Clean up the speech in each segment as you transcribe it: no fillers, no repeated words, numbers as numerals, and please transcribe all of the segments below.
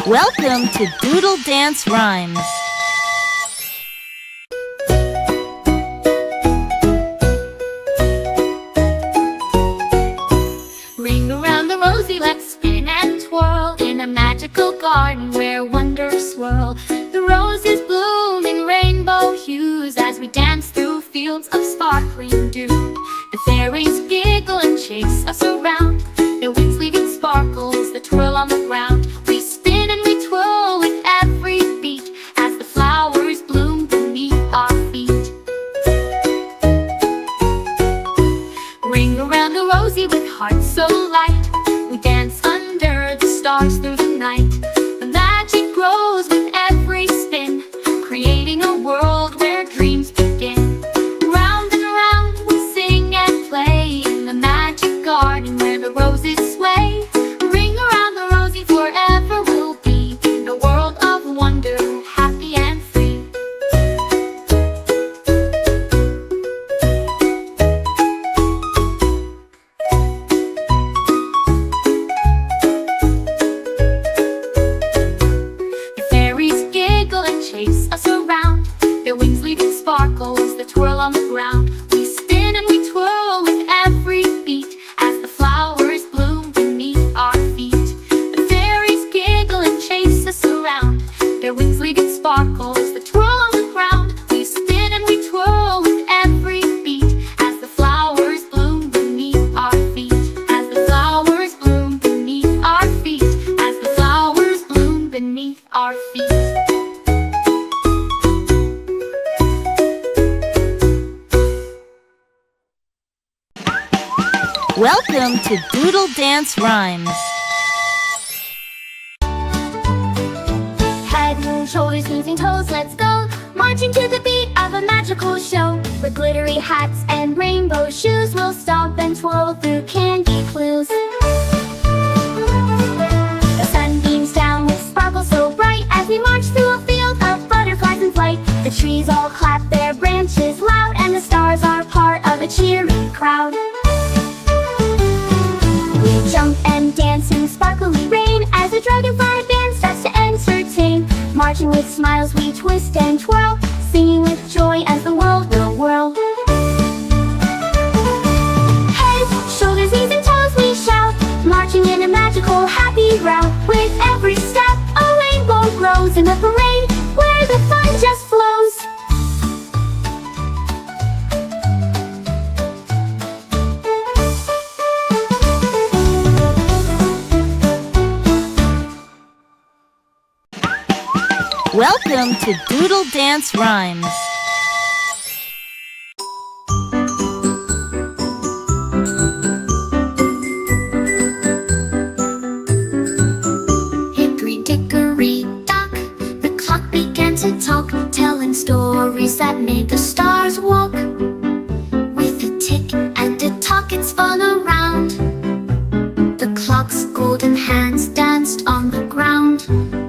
Welcome to Doodle Dance Rhymes. Ring around the rosy, let's spin and twirl in a magical garden where wonders swirl. The roses bloom in rainbow hues as we dance through fields of sparkling dew. The fairies giggle and chase us around, their wings leaving sparkles that twirl on the ground. We spin and we twirl with every beat as the flowers bloom beneath our feet. Ring around the rosy with hearts so light, we dance under the stars through the night. The magic grows with every spin, creating a world where dreams begin. Round and round we sing and play in the magic garden where the roses sway. Ring around the rosy, forever we'll be in a world of wonder, happy and free. The fairies giggle and chase us around, their wings leaving sparkles that twirl on the ground. We spin and we twirl with every beat as the flowers bloom beneath our feet. The fairies giggle and chase us around, their wings leaving sparkles that twirl on the ground. We spin and we twirl with every beat as the flowers bloom beneath our feet. As the flowers bloom beneath our feet. As the flowers bloom beneath our feet. Welcome to Doodle Dance Rhymes. Head and shoulders, knees and toes, let's go marching to the beat of a magical show. With glittery hats and rainbow shoes, we'll stomp and twirl through candy clues. The sun beams down with sparkles so bright as we march through a field of butterflies in flight. The trees all clap their branches loud, and the stars are part of a cheering crowd. We jump and dance in sparkly rain as the dragonfly band starts to entertain. Marching with smiles we twist and twirl, singing with joy as the world will whirl. Heads, shoulders, knees and toes we shout, marching in a magical happy route. With every step a rainbow grows in the parade where the fun just flows. Welcome to Doodle Dance Rhymes. Hickory dickory dock, the clock began to talk, telling stories that made the stars walk. With a tick and a tock it spun around, the clock's golden hands danced on the ground.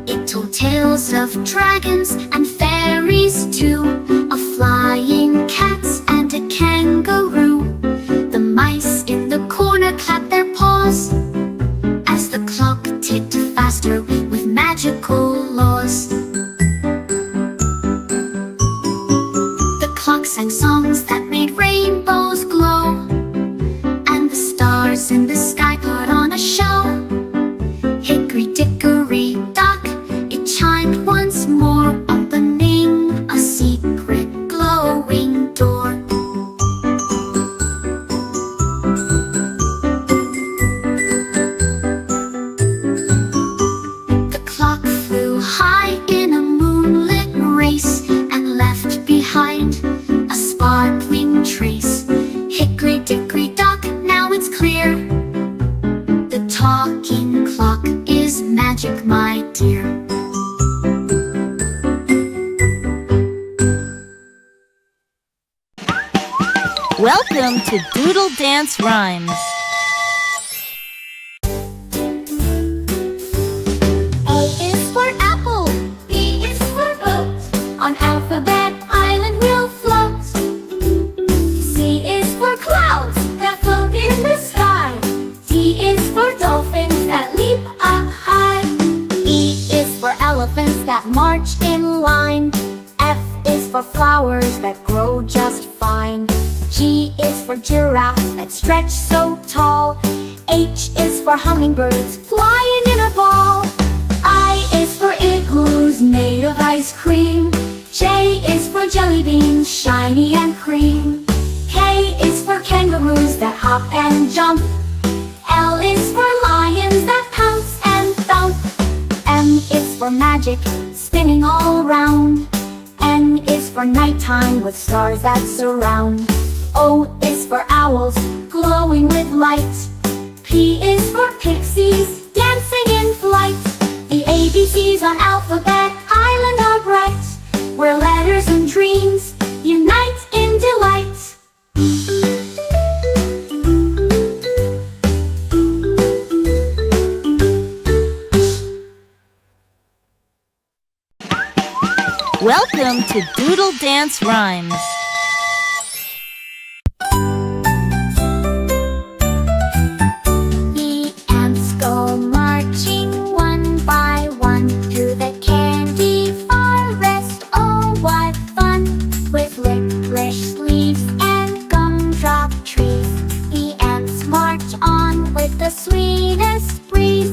It told tales of dragons and fairies too, of flying cats and a kangaroo. The mice in the corner clapped their paws as the clock ticked faster with magical laws. The clock sang songs that made rainbows glow, and the stars in the sky put on a show. Hickory dickory dock, it chimed once more, opening a secret glowing door. The clock flew high in a moonlit race and left behind a sparkling trace. Hickory dickory dock, now it's clear, the talking clock is magic, my dear. Welcome to Doodle Dance Rhymes. A is for apple, B is for boat, on Alphabet Island we'll float. C is for clouds that float in the sky, D is for dolphins that leap up high. E is elephants that march in line. F is for flowers that grow just fine. G is for giraffe that stretch so tall. H is for hummingbirds flying in a ball. I is for igloos made of ice cream. J is for jelly beans, shiny and cream. K is for kangaroos that hop and jump. L is for lions that pounce and thump. M is for magic, spinning all round. N is for nighttime with stars that surround. O is for owls, glowing with light. P is for pixies, dancing in flight. The ABCs on Alphabet Island are bright, where letters and dreams unite in delight. Welcome to Doodle Dance Rhymes. The ants go marching one by one through the candy forest. Oh, what fun! With licorice leaves and gumdrop trees, the ants march on with the sweetest breeze.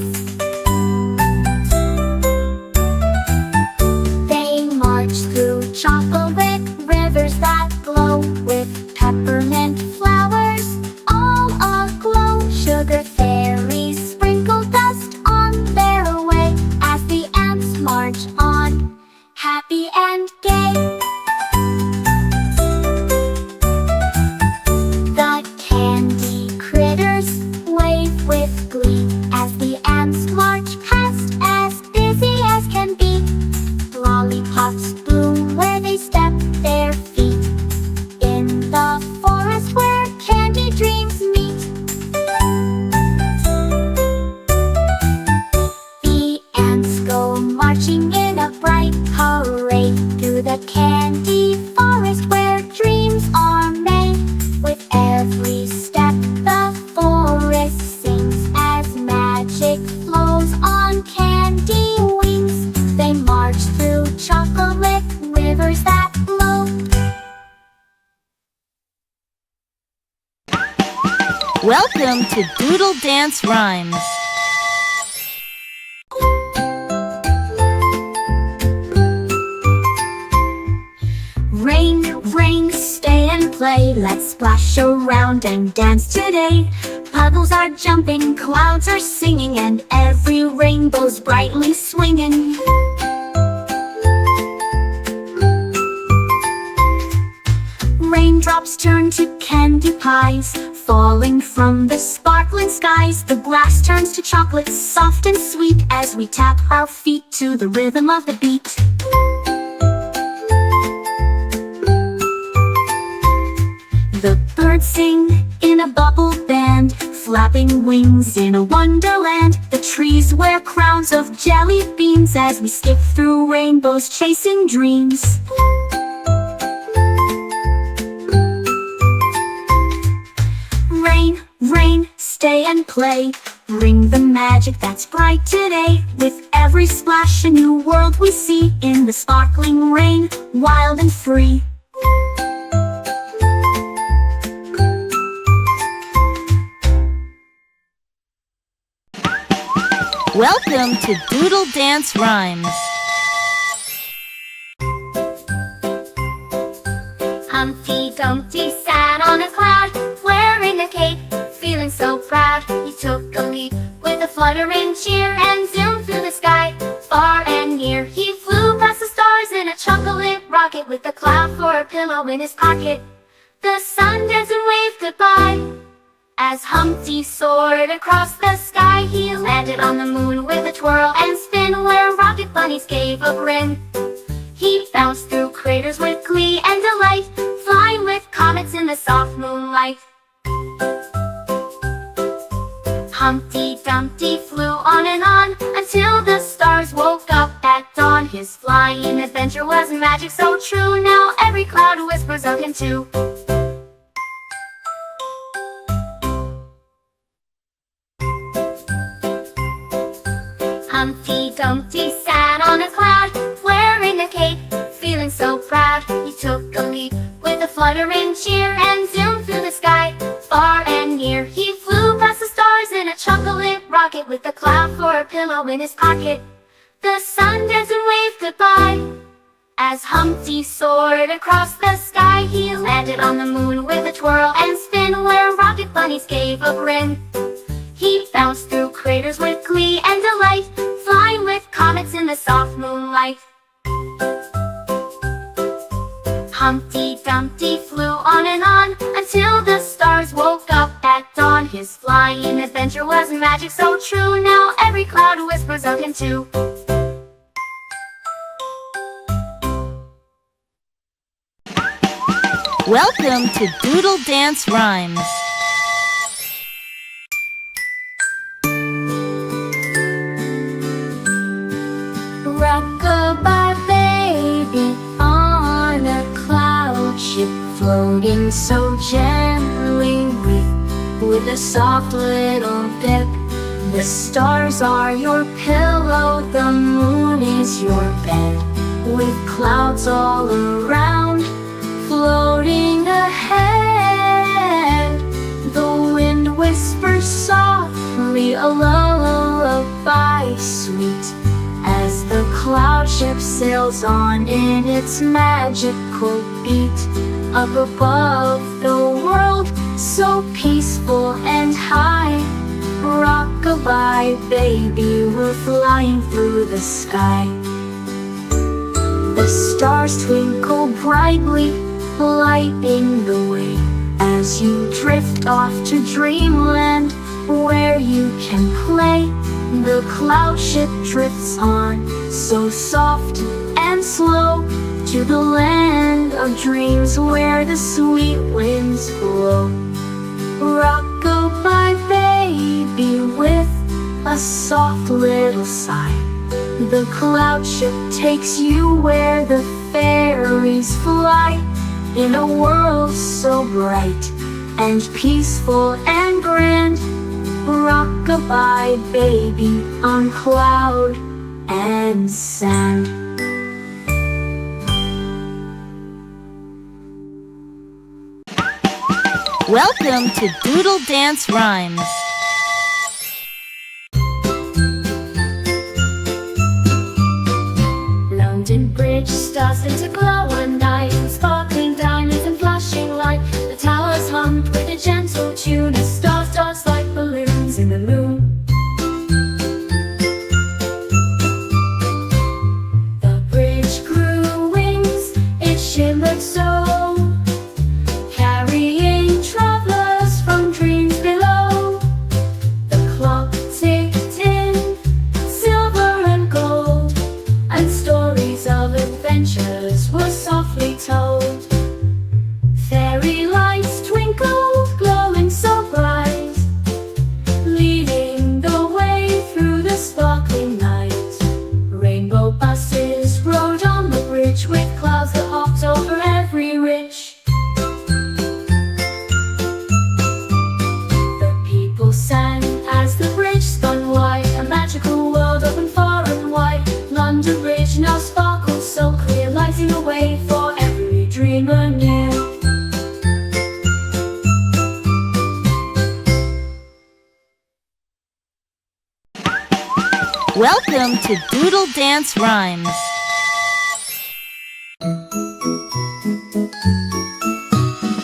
Chocolate rivers that glow with peppermint flowers all aglow. Sugar fairies sprinkle dust on their way as the ants march on, happy and gay. The candy critters wave with glee as the ants march past, as busy as can be. Lollipops bloom where they step their feet, in the forest where candy dreams meet. The ants go marching in a bright parade through the candy forest where dreams are made. With every step the forest sings as magic flows on candy wings. They march through chocolate rivers that glow. Welcome to Doodle Dance Rhymes. Rain, rain, stay and play. Let's splash around and dance today. Puddles are jumping, clouds are singing, and every rainbow's brightly swinging. Raindrops turn to candy pies, falling from the sparkling skies. The glass turns to chocolate, soft and sweet, as we tap our feet to the rhythm of the beat. The birds sing in a bubble band, flapping wings in a wonderland. The trees wear crowns of jelly beans as we skip through rainbows chasing dreams. Rain, rain, stay and play. Bring the magic that's bright today. With every splash a new world we see, in the sparkling rain, wild and free. Welcome to Doodle Dance Rhymes. Humpty Dumpty sat on a cloud, wearing a cape, feeling so proud. He took a leap with a fluttering cheer and zoomed through the sky, far and near. He flew past the stars in a chocolate rocket with a cloud for a pillow in his pocket. The sun danced and waved goodbye. As Humpty soared across the sky, he landed on the moon with a twirl and spin where rocket bunnies gave a grin. He bounced through craters with glee and delight, flying with comets in the soft moonlight. Humpty Dumpty flew on and on until the stars woke up at dawn. His flying adventure was magic so true, now every cloud whispers of him too. Humpty Humpty Dumpty sat on a cloud, wearing a cape, feeling so proud. He took a leap with a fluttering cheer and zoomed through the sky, far and near. He flew past the stars in a chocolate rocket with a cloud for a pillow in his pocket. The sun danced and waved goodbye. As Humpty soared across the sky, he landed on the moon with a twirl and spin where rocket bunnies gave a grin. He bounced through craters with glee and delight, flying with comets in the soft moonlight. Humpty Dumpty flew on and on until the stars woke up at dawn. His flying adventure was magic so true, now every cloud whispers of him too. Welcome to Doodle Dance Rhymes. Rock-a-bye baby on a cloud ship, floating so gently with a soft little dip. The stars are your pillow, the moon is your bed, with clouds all around, floating ahead. The wind whispers softly, a lullaby sweet, as the cloud ship sails on in its magical beat. Up above the world, so peaceful and high, rock-a-bye baby, we're flying through the sky. The stars twinkle brightly, lighting the way as you drift off to dreamland, where you can play. The cloud ship drifts on, so soft and slow, to the land of dreams where the sweet winds blow. Rock-a-bye baby with a soft little sigh, the cloud ship takes you where the fairies fly, in a world so bright and peaceful and grand. Rock-a-bye baby on cloud and sand. Welcome to Doodle Dance Rhymes. London Bridge started to glow one night, sparkling diamonds and flashing light. The towers hummed with a gentle tune, as stars danced like balloons in the moon. The bridge grew wings, it shimmered so, carrying travelers from dreams below. The clock ticked in silver and gold, and stories of adventures were softly told. Fairy lights twinkled, glowing so bright, leading the way through the sparkling night. Rainbow buses rode on the bridge with clouds that hopped over every ridge. The people sang as the bridge spun wide, a magical world opened far and wide. London Bridge now sparkles so clear, lighting the way for every dreamer near. Welcome to Doodle Dance Rhymes.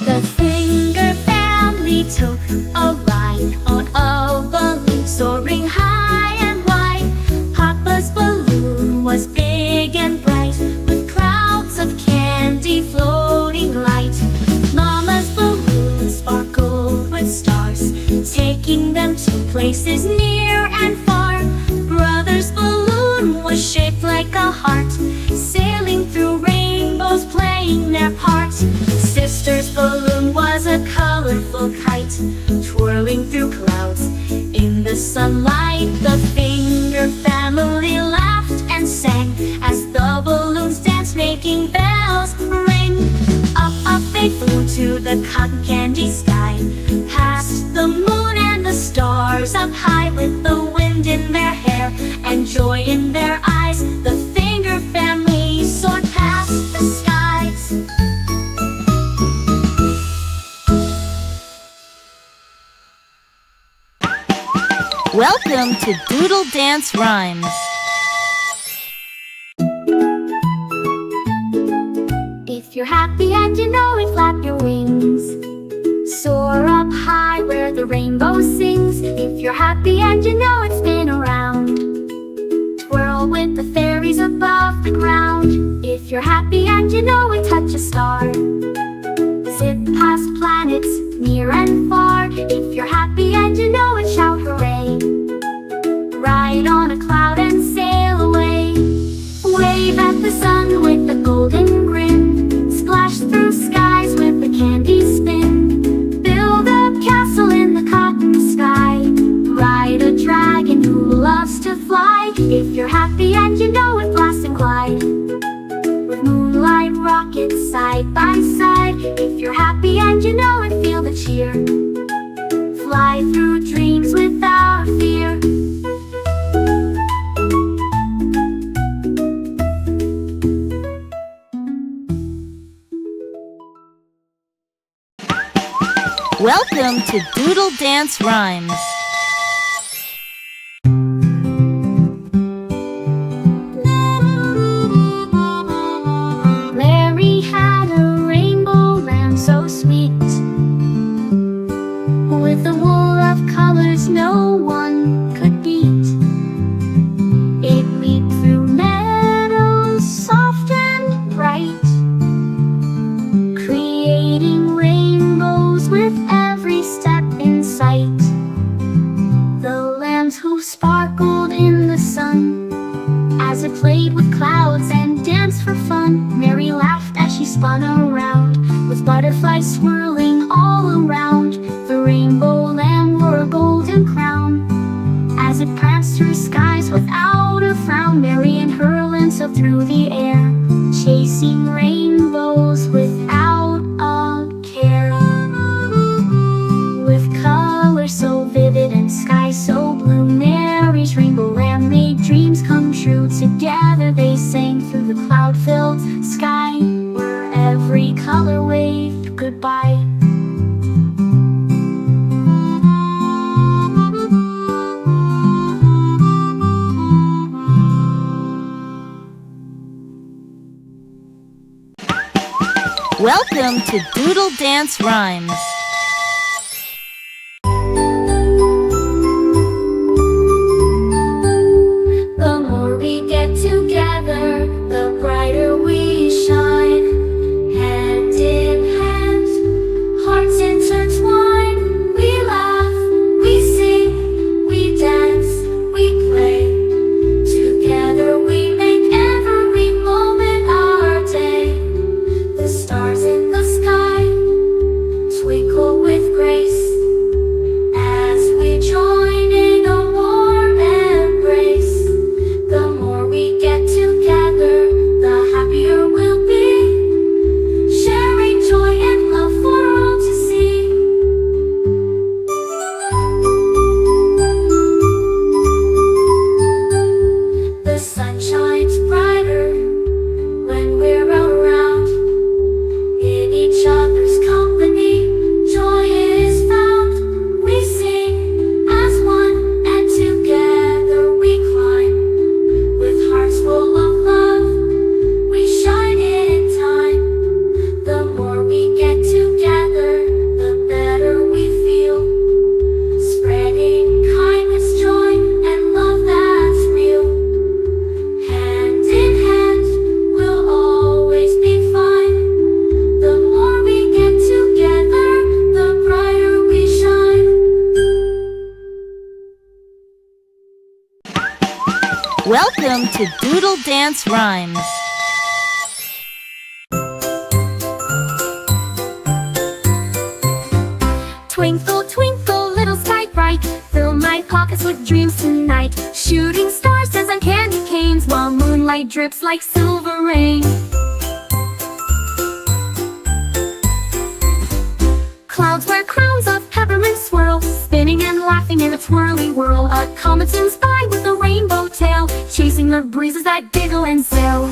The Finger family took a ride on a balloon soaring high and wide. Papa's balloon was big and bright, with clouds of candy floating light. Mama's balloon sparkled with stars, taking them to places near and far. Brother's balloon was shaped like a heart, sailing through rainbows, playing their part. Sister's balloon was a colorful kite, twirling through clouds in the sunlight. The Finger family laughed and sang as the balloons danced, making bells ring. Up, up they flew to the cotton candy sky, past the moon and the stars, up high with the wind in their hair and joy in their eyes. The finger family soared past the skies. Welcome to Doodle Dance Rhymes. If you're happy and you know it, flap your wings. Soar up high where the rainbow sings. If you're happy and you know it, spin around. Twirl with the fairies above the ground. If you're happy and you know it, touch a star. Zip past planets near and far. If you're happy and you know it, shout hooray. Ride on a cloud and sail away. Wave at the sun with a golden grin. Splash through skies with a candy spin. Build a castle in the cotton sky. Ride a dragon who loves to fly. If you're happy and you know it, blast and glide. With moonlight rockets side by side. If you're happy and you know it, feel the cheer. Fly through dreams without fear. Welcome to Doodle Dance Rhymes. Larry had a rainbow lamb so sweet, with a wool of colors no one could beat. It leaped through meadows soft and bright, creating rainbows with every step in sight. The lamb's hoof sparkled in the sun as it played with clouds and danced for fun. Mary laughed as she spun around, with butterflies swirling all around. The rainbow lamb wore a golden crown as it pranced through skies without a frown. Mary and her lamb sailed through the air, chasing rainbows without a care. With colors so vivid and skies so blue, Mary's rainbow lamb made dreams come true. Together they sang through the cloud-filled sky, where every color waved goodbye. Welcome to Doodle Dance Rhymes. The more we get together, the brighter we shine. Hand in hand, hearts intertwine. We laugh, we sing, we dance, we play. Together we make every moment our day. The stars in the sky twinkle with grace as we join in a warm embrace. The more we get together, the happier we'll be, sharing joy and love for all to see. The sun shines brighter when we're around. In each other's company, joy is found. We sing as one, and together we climb. With hearts full of love, we shine in time. The more we get together, the better we feel. Spreading kindness, joy, and love that's real. Hand in hand, we'll always be fine. The more we get together, the brighter we shine. Welcome to Doodle Dance Rhymes. Twinkle, twinkle, little sky bright, fill my pockets with dreams tonight. Shooting stars as on candy canes, while moonlight drips like silver rain. Clouds wear crowns of peppermint swirl, spinning and laughing in a twirly whirl. A comet zooms by with a rainbow tail, chasing the breezes that giggle and sail.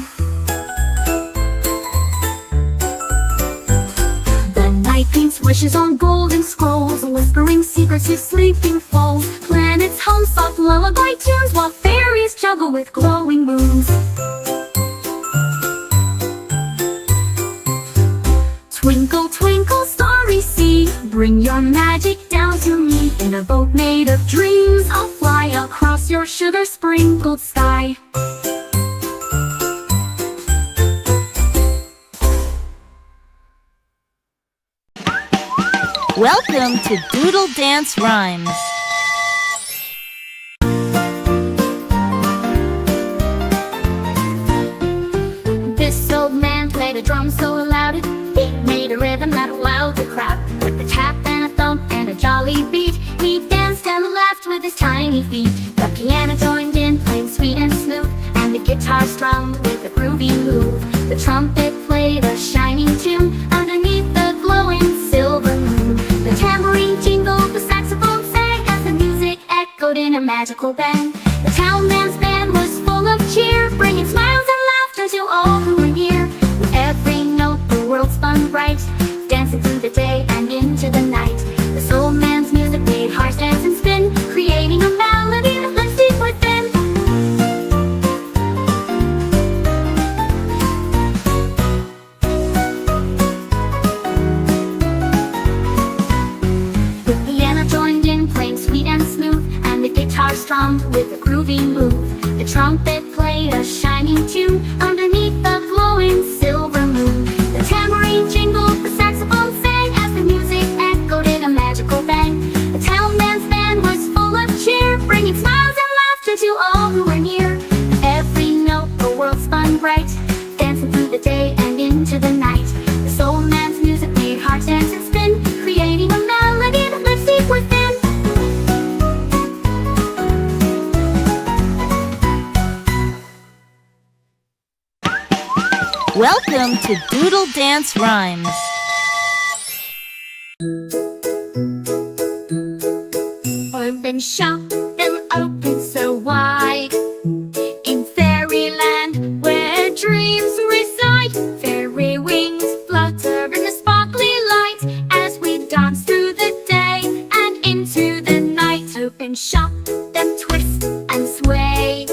The night paints wishes on golden scrolls, whispering secrets to sleeping foals. Planets hum soft lullaby tunes, while fairies juggle with glowing moons. Twinkle, twinkle, starry sea, bring your magic down to me. In a boat made of dreams, I'll fly across your sugar-sprinkled sky. Welcome to Doodle Dance Rhymes. This old man played a drum so loud it made a rhythm that wowed the crowd. With a tap and a thump and a jolly beat, he danced and laughed with his tiny feet. The piano joined in, playing sweet and smooth, and the guitar strummed with a groovy move. The trumpet played a shining tune underneath the glowing silver moon. The tambourine jingled, the saxophone sang as the music echoed in a magical band. The townman's band was full of cheer, bringing smiles and laughter to all who were near. With every note the world spun bright, dancing through the day and into the night. The soul man's music made hearts dance and spin, creating a melody that lives deep within. The piano joined in, playing sweet and smooth, and the guitar strummed with a groovy move. The trumpet played a shining tune underneath the glowing silver moon. The tambourine jingled, the saxophone sang as the music echoed in a magical bang. The townman's band was full of cheer, bringing smiles and laughter to all who were near. Every note the world spun bright, dancing through the day and into the night. The soul man's music made hearts dance and spin, creating a melody that lives deep within. Welcome to Doodle Dance Rhymes. Open shop, them open so wide, in fairyland where dreams reside. Fairy wings flutter in the sparkly light as we dance through the day and into the night. Open shop, them twist and sway.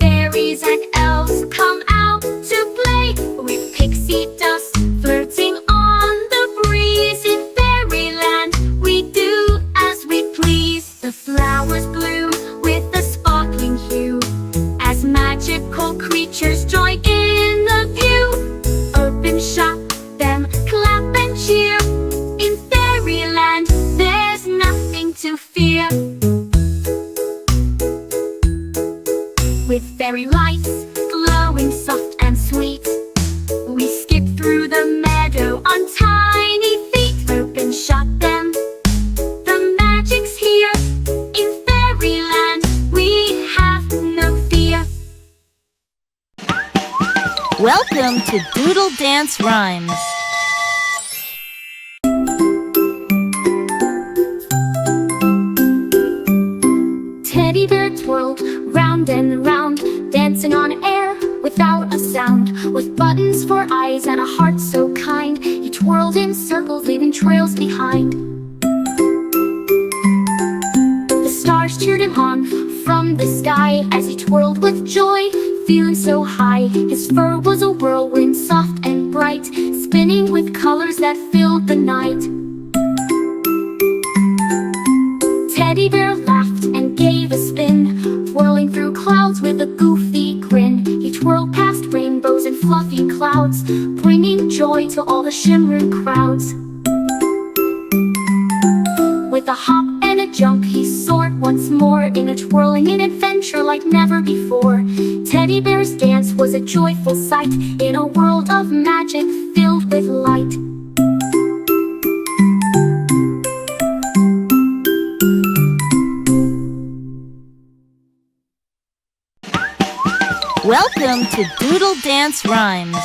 Fairies and elves come out to play with pixie dust flirting on the breeze. In fairyland we do as we please. The flowers bloom with a sparkling hue as magical creatures join in the view. Open shop, them clap and cheer. In fairyland there's nothing to fear. With fairy lights glowing soft and sweet, we skip through the meadow on tiny feet. Open shop them, the magic's here. In fairyland we have no fear. Welcome to Doodle Dance Rhymes. Teddy bear twirled round and round, dancing on air without a sound. With buttons for eyes and a heart so kind, he twirled in circles, leaving trails behind. The stars cheered him on from the sky as he twirled with joy, feeling so high. His fur was a whirlwind, soft and bright, spinning with colors that filled the night. Teddy bear laughed and gave a spin, whirling through clouds with a goofy grin. He twirled past rainbows and fluffy clouds, bringing joy to all the shimmering crowds. With a hop and a jump he soared once more, in a twirling an adventure like never before. Teddy bear's dance was a joyful sight in a world of magic filled with light. Welcome to Doodle Dance Rhymes.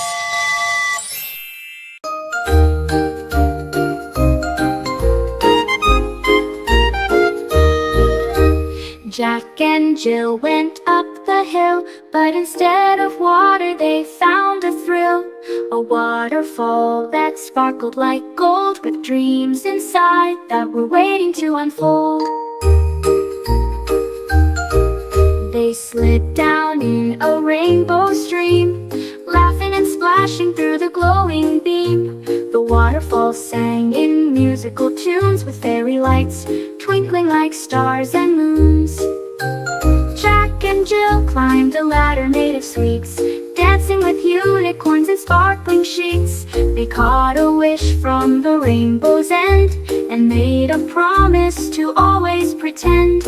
Jack and Jill went up the hill, but instead of water they found a thrill. A waterfall that sparkled like gold, with dreams inside that were waiting to unfold. They slid down in a rainbow stream, laughing and splashing through the glowing beam. The waterfall sang in musical tunes, with fairy lights twinkling like stars and moons. Jack and Jill climbed a ladder made of sweets, dancing with unicorns and sparkling sheets. They caught a wish from the rainbow's end, and made a promise to always pretend.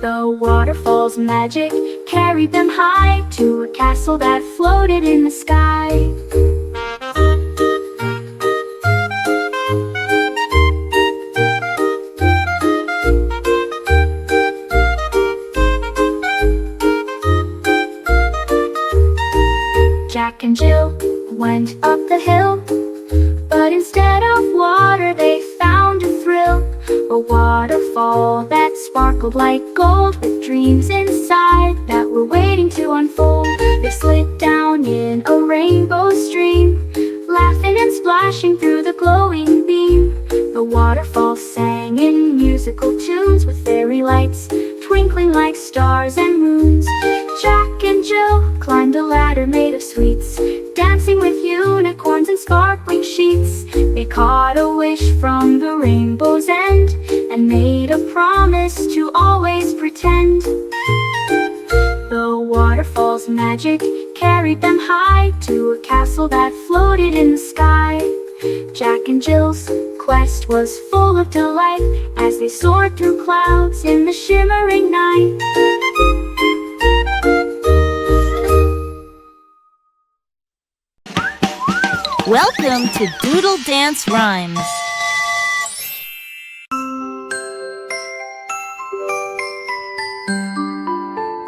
The waterfall's magic carried them high to a castle that floated in the sky. Jack and Jill went up the hill, but instead of water they found a thrill. A waterfall that sparkled like gold, with dreams inside that were waiting to unfold. They slid down in a rainbow stream, laughing and splashing through the glowing beam. The waterfall sang in musical tunes, with fairy lights twinkling like stars and moons. Jack and Jill climbed a ladder made of sweets, dancing with unicorns and sparkling sheets. They caught a wish from the rainbow's end, and made a promise to always pretend. The waterfall's magic carried them high to a castle that floated in the sky. Jack and Jill's quest was full of delight as they soared through clouds in the shimmering night. Welcome to Doodle Dance Rhymes.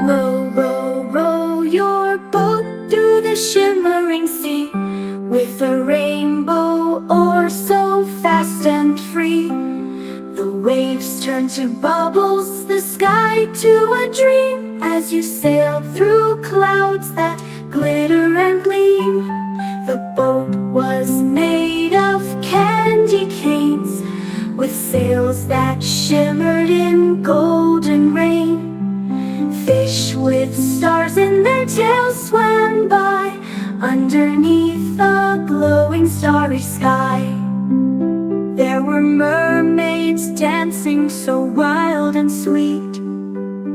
Row, row, row your boat through the shimmering sea, with a rainbow oar so fast and free. The waves turn to bubbles, the sky to a dream, as you sail through clouds that glitter and gleam. The boat was made of candy canes, with sails that shimmered in golden rain. Fish with stars in their tails swam by underneath the glowing starry sky. There were mermaids dancing so wild and sweet,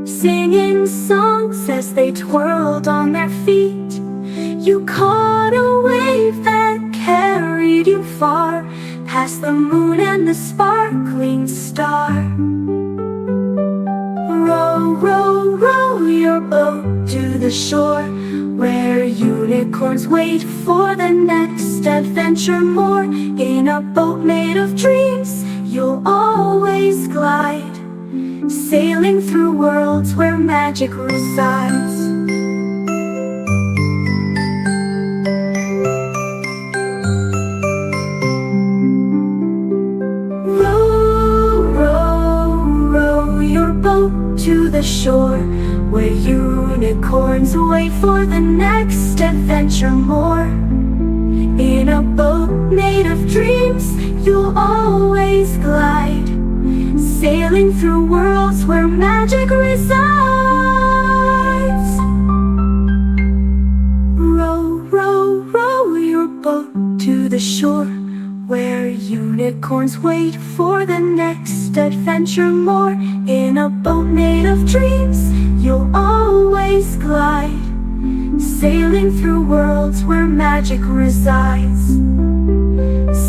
singing songs as they twirled on their feet. You caught a wave that carried you far, past the moon and the sparkling star. Row, row, row your boat to the shore, where unicorns wait for the next adventure more. In a boat made of dreams, you'll always glide, sailing through worlds where magic resides. To the shore, where unicorns wait for the next adventure more. In a boat made of dreams, you'll always glide, sailing through worlds where magic resides. Row, row, row your boat to the shore, where unicorns wait for the next adventure more. In a boat made of dreams, you'll always glide, sailing through worlds where magic resides.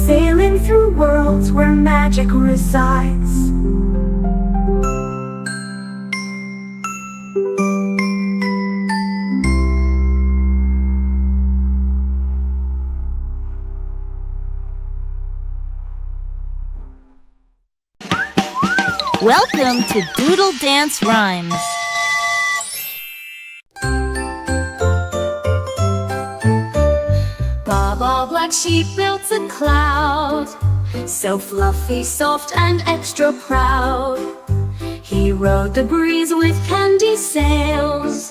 Sailing through worlds where magic resides. Welcome to Doodle Dance Rhymes. Baba Black Sheep built a cloud, so fluffy, soft, and extra proud. He He rode the breeze with candy sails,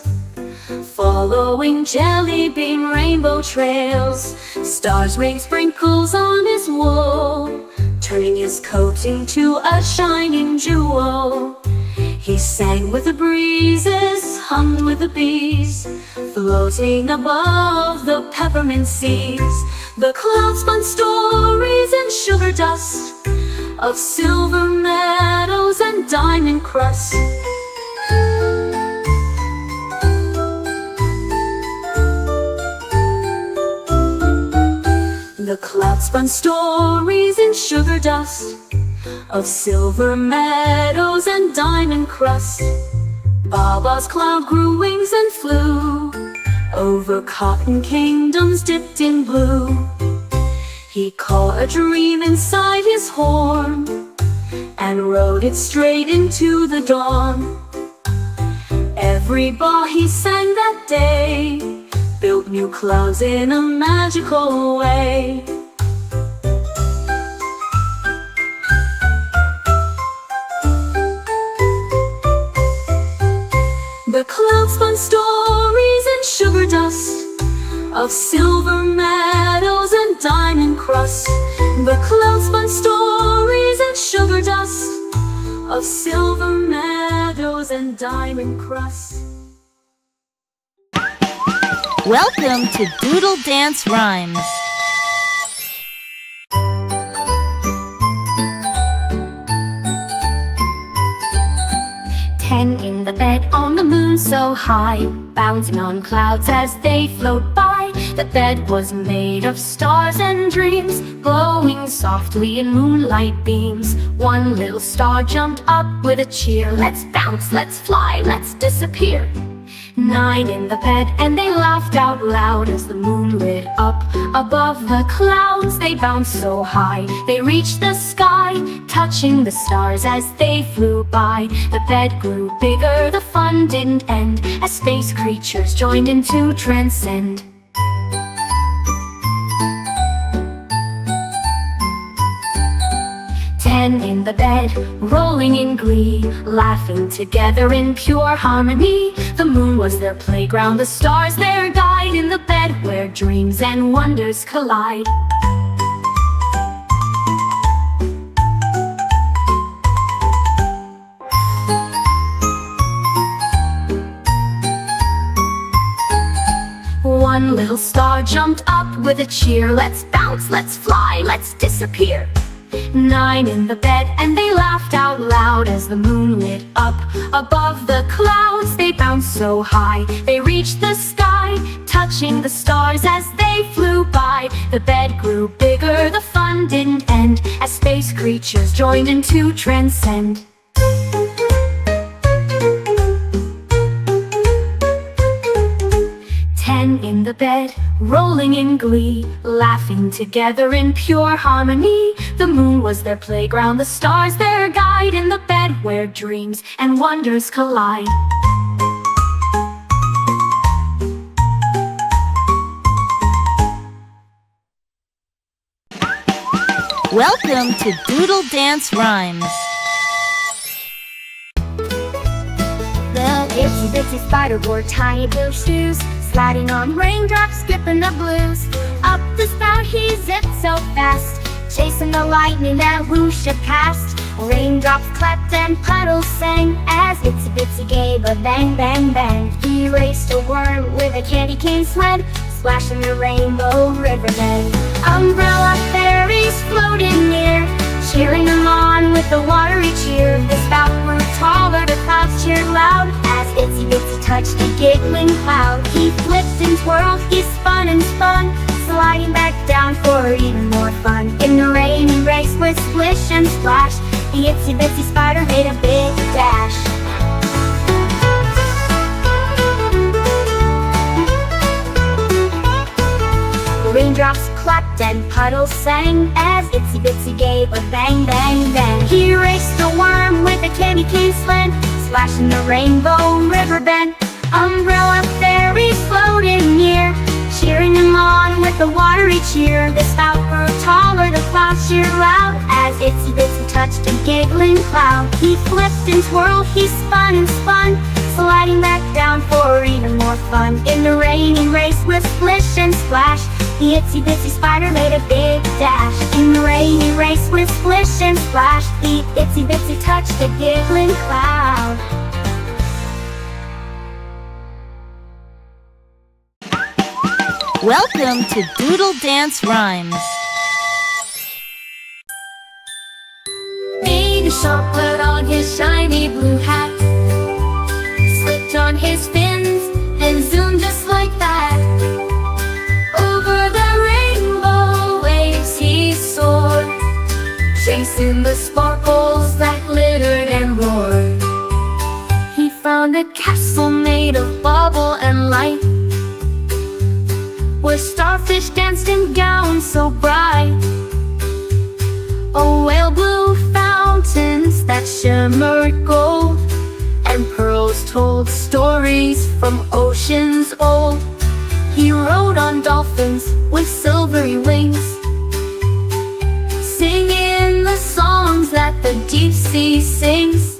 following jelly bean rainbow trails. Stars rain sprinkles on his wool, turning his coat into a shining jewel. He sang with the breezes, hummed with the bees, floating above the peppermint seas. The clouds spun stories in sugar dust of silver meadows and diamond crust. The clouds spun stories in sugar dust of silver meadows and diamond crust. Baba's cloud grew wings and flew over cotton kingdoms dipped in blue. He caught a dream inside his horn and rode it straight into the dawn. Every bar he sang that day built new clouds in a magical way. The clouds spun stories in sugar dust of silver meadows and diamond crust. The clouds spun stories in sugar dust of silver meadows and diamond crust. Welcome to Doodle Dance Rhymes. Ten in the bed on the moon so high, bouncing on clouds as they float by. The bed was made of stars and dreams, glowing softly in moonlight beams. One little star jumped up with a cheer. Let's bounce, let's fly, let's disappear. Nine in the bed and they laughed out loud as the moon lit up above the clouds. They bounced so high, they reached the sky, touching the stars as they flew by. The bed grew bigger, the fun didn't end, as space creatures joined in to transcend. Ten in the bed, rolling in glee, laughing together in pure harmony. The moon was their playground, the stars their guide, in the bed where dreams and wonders collide. One little star jumped up with a cheer. Let's bounce, let's fly, let's disappear. Nine in the bed and they laughed out loud as the moon lit up above the clouds. They bounced so high, they reached the sky, touching the stars as they flew by. The bed grew bigger, the fun didn't end, as space creatures joined in to transcend. Ten in the bed, rolling in glee, laughing together in pure harmony. The moon was their playground, the stars their guide, in the bed where dreams and wonders collide. Welcome to Doodle Dance Rhymes. The itsy bitsy spider wore tiny blue shoes, sliding on raindrops, skipping the blues. Up the spout he zipped so fast, chasing the lightning that whooshed past. Raindrops clapped and puddles sang as itsy bitsy gave a bang bang bang. He raced a worm with a candy cane sled, splashing the rainbow riverbed. Umbrella fairies floated near, cheering them on with a watery cheer. The spout grew taller, the clouds cheered loud as itsy bitsy touched a giggling cloud. He flipped and twirled, he spun and spun, sliding back down for even more fun. In the rain he raced with splish and splash, the itsy bitsy spider made a big dash. Raindrops clapped and puddles sang as itsy bitsy gave a bang bang bang. He raced a worm with a candy cane sled, splashing the rainbow riverbed. Umbrella fairies floated near, cheering him on with a watery cheer. The spout grew taller the clouds cheer loud as Itsy Bitsy touched a giggling cloud. He flipped and twirled, he spun and spun, sliding back down for even more fun. In the rainy race with splish and splash, the Itsy Bitsy Spider made a big dash. In the rainy race with splish and splash, the Itsy Bitsy touched a giggling cloud. Welcome to Doodle Dance Rhymes. Baby Shark put on his shiny blue hat, slipped on his fins, and zoomed just like that. Over the rainbow waves he soared, chasing the sparkles that glittered and roared. He found a castle made of bubble and light, where starfish danced in gowns so bright. A whale blew fountains that shimmered gold, and pearls told stories from oceans old. He rode on dolphins with silvery wings, singing the songs that the deep sea sings.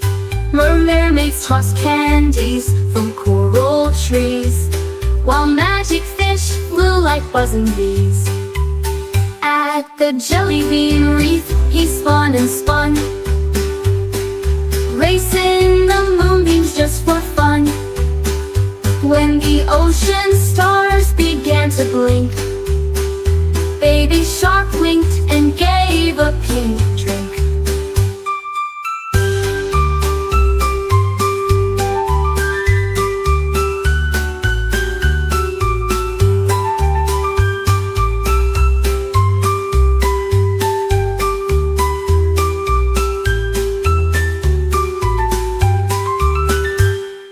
Mermaids tossed candies from coral trees, while magic fish flew like buzzing bees. At the jelly bean reef he spun and spun, racing the moonbeams just for fun. When the ocean stars began to blink, Baby Shark winked and gave a pink drink.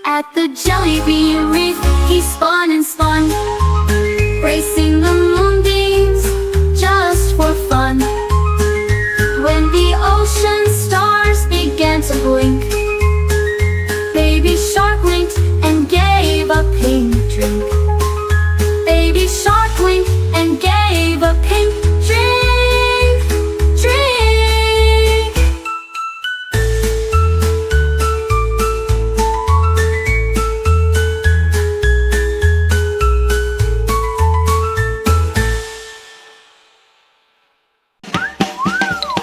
At the jelly bean reef he spun and spun, racing the moonbeams just for fun. When the ocean stars began to blink, Baby Shark winked and gave a pink drink. Baby Shark winked and gave a pink drink. Drink.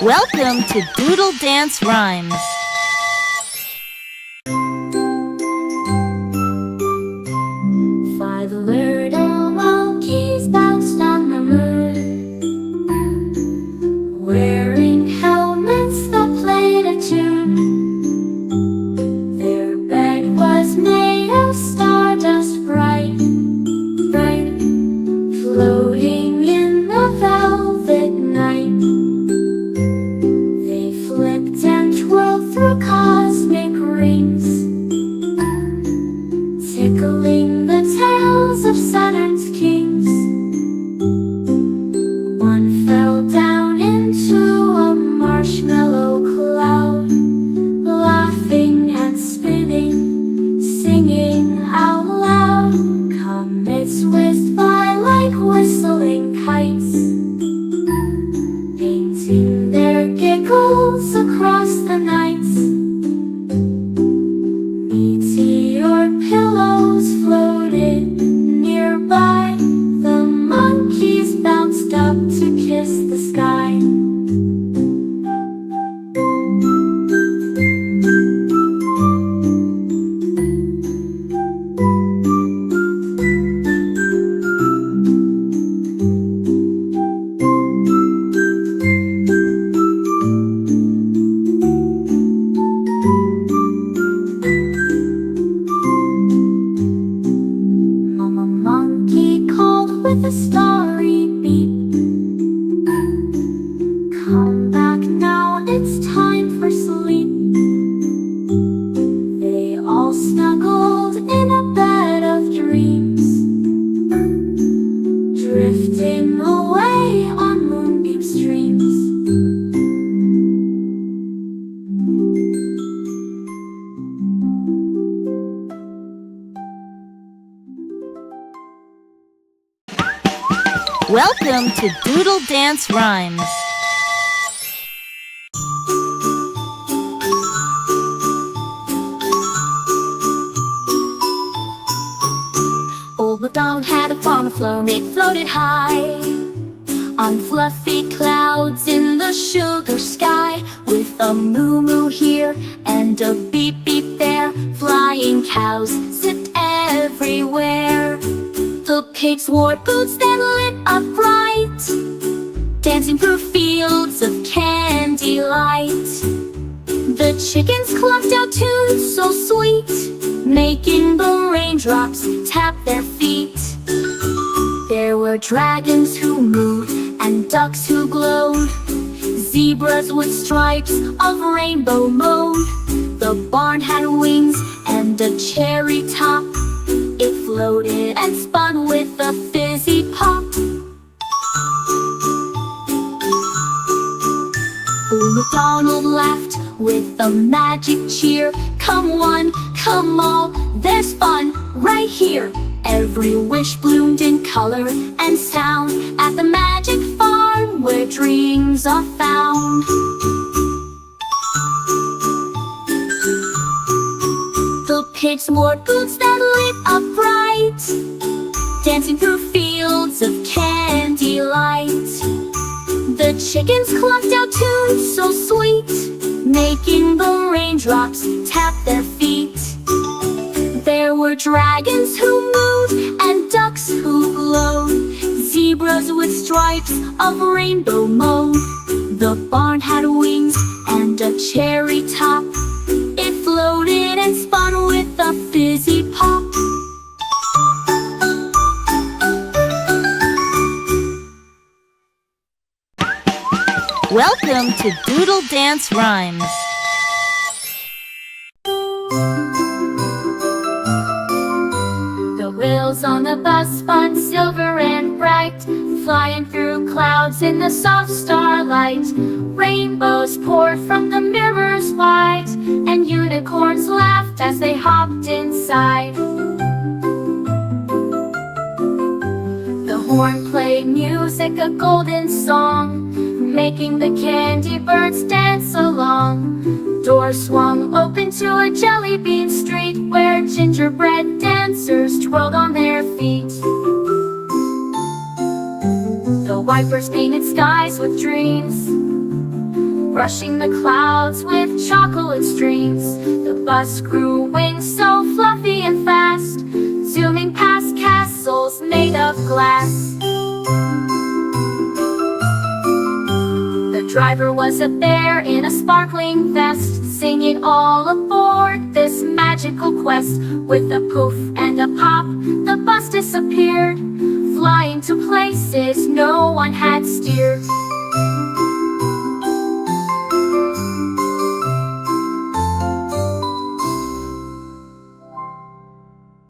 Welcome to Doodle Dance Rhymes. Five little monkeys bounced on the moon, wearing helmets that played a tune. Their bed was made of stardust bright, bright, floating in the velvet night. They flipped and twirled through cosmic rings, tickling the tails of Saturn's kings. One fell down into a marshmallow cloud, laughing and spinning, singing out loud. Comets whizzed by like whistling kites, painting their giggles across the nights. Meteor pillows floated nearby, the monkeys bounced up to kiss the sky. Mama monkey called with a starry beep, come back now, it's time for sleep. They all snuggled in a bed of dreams, drifting away on moonbeam streams. Welcome to Doodle Dance Rhymes. Old MacDonald had a farm afloat, it floated high on fluffy clouds in the sugar sky, with a moo-moo here and a beep-beep there. Flying cows zipped everywhere. The pigs wore boots that lit up bright, dancing through fields of candy light. The chickens clucked out tunes so sweet, making the raindrops tap their feet. There were dragons who moved and ducks who glowed, zebras with stripes of rainbow mode. The barn had wings and a cherry top, it floated and spun with a fizzy pop. Old MacDonald laughed with a magic cheer. Come one, come all, there's fun right here. Every wish bloomed in color and sound at the magic farm where dreams are found. The pigs wore boots that lit up bright, dancing through fields of candy light. The chickens clucked out tunes so sweet, making the raindrops tap their feet. There were dragons who moved and ducks who glowed, zebras with stripes of rainbow mode. The barn had wings and a cherry top, it floated and spun with a fizzy pop. Welcome to Doodle Dance Rhymes. The wheels on the bus spun silver and bright, flying through clouds in the soft starlight. Rainbows poured from the mirrors wide, and unicorns laughed as they hopped inside. The horn played music, a golden song, making the candy birds dance along. Doors swung open to a jelly bean street, where gingerbread dancers twirled on their feet. The wipers painted skies with dreams, brushing the clouds with chocolate streams. The bus grew wings so fluffy and fast, zooming past castles made of glass. The driver was a bear in a sparkling vest, singing all aboard this magical quest. With a poof and a pop, the bus disappeared, flying to places no one had steered.